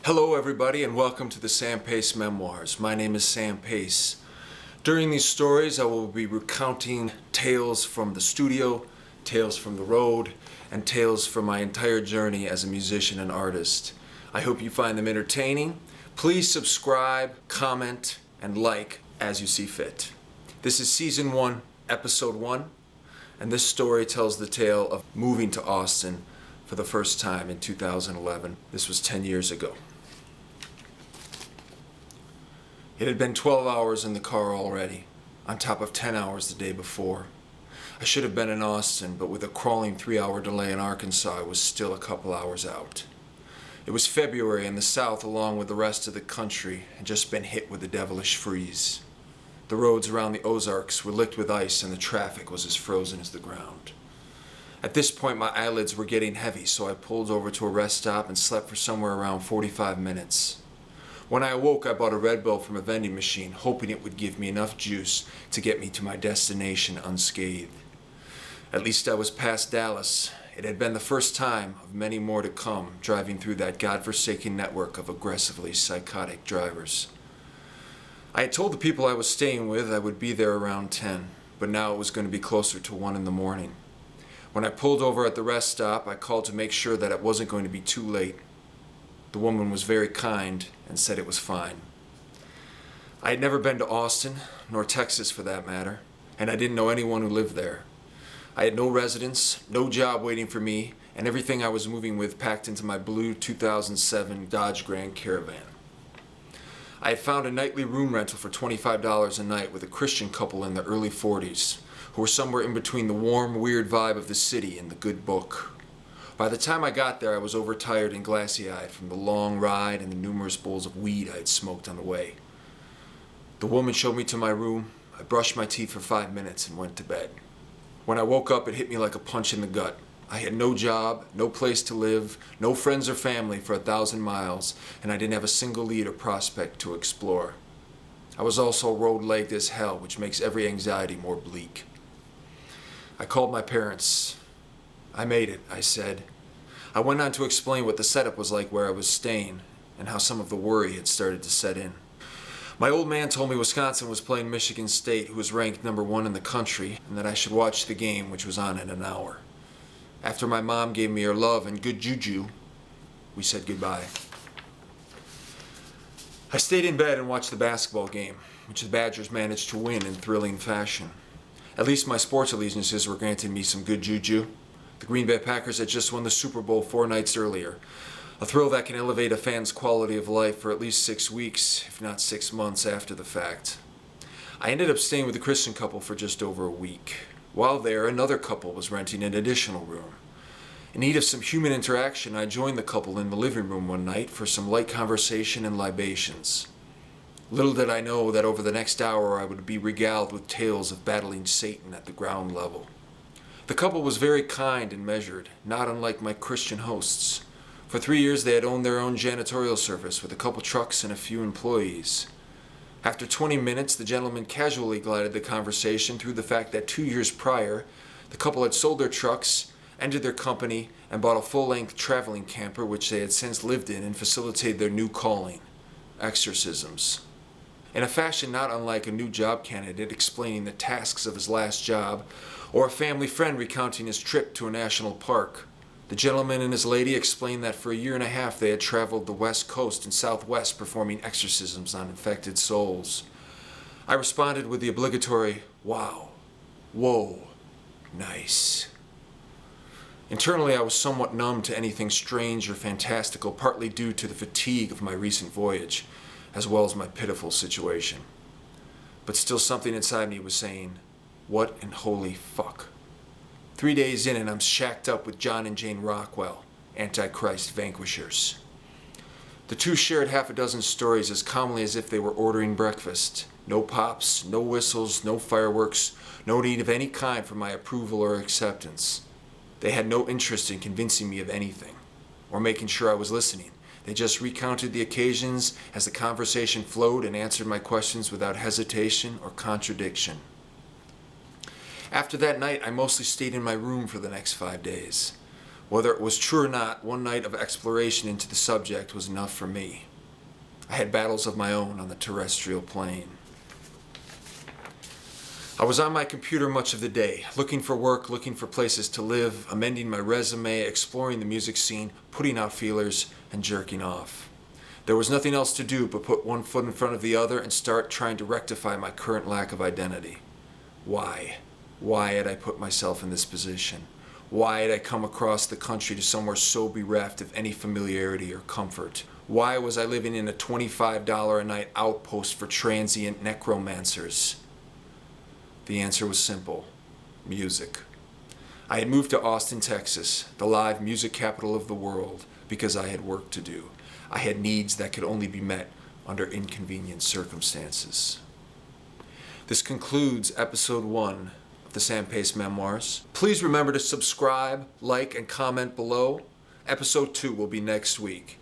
Hello everybody and welcome to the Sam Pace Memoirs. My name is Sam Pace. During these stories I will be recounting tales from the studio, tales from the road, and tales from my entire journey as a musician and artist. I hope you find them entertaining. Please subscribe, comment, and like as you see fit. This is Season 1, Episode 1, and this story tells the tale of moving to Austin for the first time in 2011. This was 10 years ago. It had been 12 hours in the car already, on top of 10 hours the day before. I should have been in Austin, but with a crawling 3-hour delay in Arkansas, I was still a couple hours out. It was February, and the South, along with the rest of the country, had just been hit with a devilish freeze. The roads around the Ozarks were licked with ice, and the traffic was as frozen as the ground. At this point, my eyelids were getting heavy, so I pulled over to a rest stop and slept for somewhere around 45 minutes. When I awoke, I bought a Red Bull from a vending machine, hoping it would give me enough juice to get me to my destination unscathed. At least I was past Dallas. It had been the first time of many more to come, driving through that godforsaken network of aggressively psychotic drivers. I had told the people I was staying with I would be there around 10, but now it was going to be closer to 1 in the morning. When I pulled over at the rest stop, I called to make sure that it wasn't going to be too late. The woman was very kind and said it was fine. I had never been to Austin, nor Texas for that matter, and I didn't know anyone who lived there. I had no residence, no job waiting for me, and everything I was moving with packed into my blue 2007 Dodge Grand Caravan. I had found a nightly room rental for $25 a night with a Christian couple in their early 40s, who were somewhere in between the warm, weird vibe of the city and the good book. By the time I got there, I was overtired and glassy-eyed from the long ride and the numerous bowls of weed I had smoked on the way. The woman showed me to my room. I brushed my teeth for 5 minutes and went to bed. When I woke up, it hit me like a punch in the gut. I had no job, no place to live, no friends or family for 1,000 miles, and I didn't have a single lead or prospect to explore. I was also road-legged as hell, which makes every anxiety more bleak. I called my parents. I made it, I said. I went on to explain what the setup was like where I was staying and how some of the worry had started to set in. My old man told me Wisconsin was playing Michigan State, who was ranked number 1 in the country, and that I should watch the game, which was on in an hour. After my mom gave me her love and good juju, we said goodbye. I stayed in bed and watched the basketball game, which the Badgers managed to win in thrilling fashion. At least my sports allegiances were granting me some good juju. The Green Bay Packers had just won the Super Bowl 4 nights earlier, a thrill that can elevate a fan's quality of life for at least 6 weeks, if not 6 months after the fact. I ended up staying with the Christian couple for just over a week. While there, another couple was renting an additional room. In need of some human interaction, I joined the couple in the living room one night for some light conversation and libations. Little did I know that over the next hour I would be regaled with tales of battling Satan at the ground level. The couple was very kind and measured, not unlike my Christian hosts. For 3 years they had owned their own janitorial service with a couple trucks and a few employees. After 20 minutes, the gentleman casually glided the conversation through the fact that 2 years prior, the couple had sold their trucks, ended their company, and bought a full-length traveling camper which they had since lived in and facilitated their new calling, exorcisms. In a fashion not unlike a new job candidate explaining the tasks of his last job, or a family friend recounting his trip to a national park, the gentleman and his lady explained that for 1.5 years they had traveled the West Coast and Southwest performing exorcisms on infected souls. I responded with the obligatory, wow, whoa, nice. Internally, I was somewhat numb to anything strange or fantastical, partly due to the fatigue of my recent voyage, as well as my pitiful situation. But still something inside me was saying, what in holy fuck? 3 days in and I'm shacked up with John and Jane Rockwell, Antichrist vanquishers. The two shared 6 stories as calmly as if they were ordering breakfast. No pops, no whistles, no fireworks, no need of any kind for my approval or acceptance. They had no interest in convincing me of anything, or making sure I was listening. They just recounted the occasions as the conversation flowed and answered my questions without hesitation or contradiction. After that night, I mostly stayed in my room for the next 5 days. Whether it was true or not, one night of exploration into the subject was enough for me. I had battles of my own on the terrestrial plane. I was on my computer much of the day, looking for work, looking for places to live, amending my resume, exploring the music scene, putting out feelers, and jerking off. There was nothing else to do but put one foot in front of the other and start trying to rectify my current lack of identity. Why? Why had I put myself in this position? Why had I come across the country to somewhere so bereft of any familiarity or comfort? Why was I living in a $25 a night outpost for transient necromancers? The answer was simple: music. I had moved to Austin, Texas, the live music capital of the world, because I had work to do. I had needs that could only be met under inconvenient circumstances. This concludes episode 1 of the Sam Pace Memoirs. Please remember to subscribe, like, and comment below. Episode 2 will be next week.